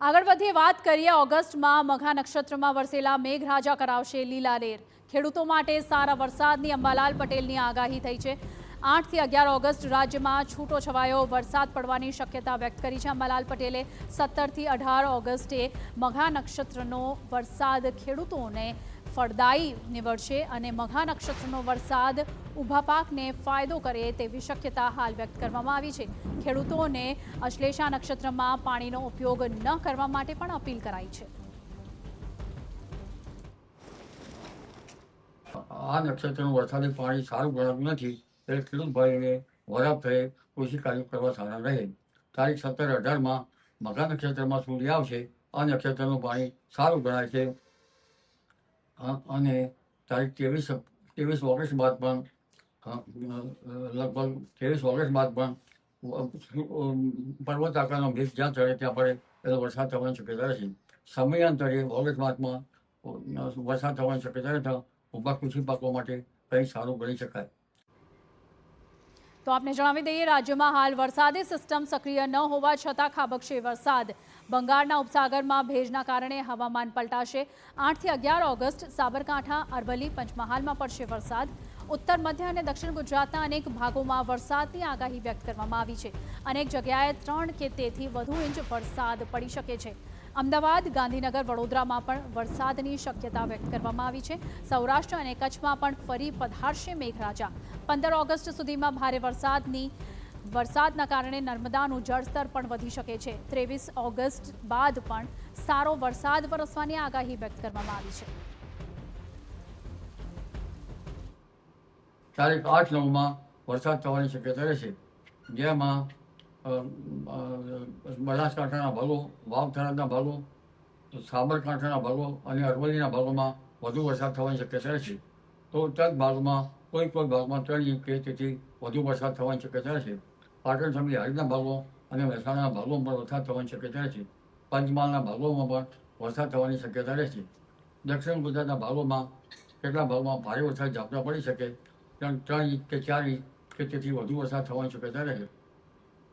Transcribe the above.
આગળ વધીએ વાત કરીએ ઓગસ્ટમાં મઘા નક્ષત્રમાં વરસેલા મેઘરાજા કરાવશે લીલાલેર। ખેડૂતો માટે સારા વરસાદની અંબાલાલ પટેલની આગાહી થઈ છે। 8 થી 11 ઓગસ્ટ રાજ્યમાં છૂટો છવાયો વરસાદ પડવાની શક્યતા વ્યક્ત કરી છે અંબાલાલ પટેલે। 17 થી 18 ઓગસ્ટે મઘા નક્ષત્રનો વરસાદ ખેડૂતોને ફળદાયી નીવડશે અને મઘા નક્ષત્રનો વરસાદ ઊભા પાકને ફાયદો કરે તેવી શક્યતા હાલ વ્યક્ત કરવામાં આવી છે। ખેડૂતોને અશ્લેષા નક્ષત્રમાં પાણીનો ઉપયોગ ન કરવા માટે પણ અપીલ કરાઈ છે। આ નક્ષત્રનું વરસાદી પાણી સારું ગણાતું નથી, એટલે ખેડૂત ભાઈઓએ વરાપ થયે કૃષિ કાર્ય કરવા સારા રહે। તારીખ 17-18માં મઘા નક્ષત્રમાં સૂર્ય આવશે। આ નક્ષત્રનું પાણી સારું ગણાય છે અને તારીખ 23 ઓગસ્ટ બાદ પણ લગભગ 23 ઓગસ્ટ બાદ પણ પર્વત આકારનો ભેજ જ્યાં ચડે ત્યાં પડે એટલો વરસાદ થવાની શક્યતા રહેશે। સમયાંતરે ઓગસ્ટ માસમાં વરસાદ થવાની શક્યતા રહેતા ઊભા કૃષિ પાકો માટે કંઈ સારું ગણી શકાય। તો આપને જણાવી દઈએ, રાજ્યમાં હાલ વરસાદી સિસ્ટમ સક્રિય ન હોવા છતાં ખાબકશે વરસાદ। બંગાળના ઉપસાગરમાં ભેજના કારણે હવામાન પલટાશે। 8 થી 11 ઓગસ્ટ સાબરકાંઠા, અરવલ્લી, પંચમહાલમાં પડશે વરસાદ। ઉત્તર મધ્ય અને દક્ષિણ ગુજરાતના અનેક ભાગોમાં વરસાદની આગાહી વ્યક્ત કરવામાં આવી છે। અનેક જગ્યાએ 3 કે તેથી વધુ ઇંચ વરસાદ પડી શકે છે। અમદાવાદ, ગાંધીનગર, વડોદરામાં પણ વરસાદની શક્યતા વ્યક્ત કરવામાં આવી છે। સૌરાષ્ટ્ર અને કચ્છમાં પણ ફરી પધારશે મેઘરાજા। 15 ઓગસ્ટ સુધીમાં ભારે વરસાદના કારણે નર્મદાનું જળસ્તર પણ વધી શકે છે। 23 ઓગસ્ટ બાદ પણ સારો વરસાદ વરસવાની આગાહી વ્યક્ત કરવામાં આવી છે। તારીખ 8-9માં વરસાદ થવાની શક્યતા રહેશે, જેમાં બનાસકાંઠાના ભાગો, વાવ-થરાદના ભાગો, સાબરકાંઠાના ભાગો અને અરવલ્લીના ભાગોમાં વધુ વરસાદ થવાની શક્યતા રહેશે। તો ઉત્તર ભાગમાં કોઈ ભાગમાં 3 ઇંચ કે તેથી વધુ વરસાદ થવાની શક્યતા રહેશે। પાટણ સમિતિ હારીજના ભાગો અને મહેસાણાના ભાગોમાં પણ વરસાદ થવાની શક્યતા રહેશે। પંચમહાલના ભાગોમાં પણ વરસાદ થવાની શક્યતા રહેશે। દક્ષિણ ગુજરાતના ભાગોમાં કેટલાક ભાગમાં ભારે વરસાદ ઝાપટા પડી શકે, 3 ઇંચ કે 4 ઇંચ કે તેથી વધુ વરસાદ થવાની શક્યતા રહે।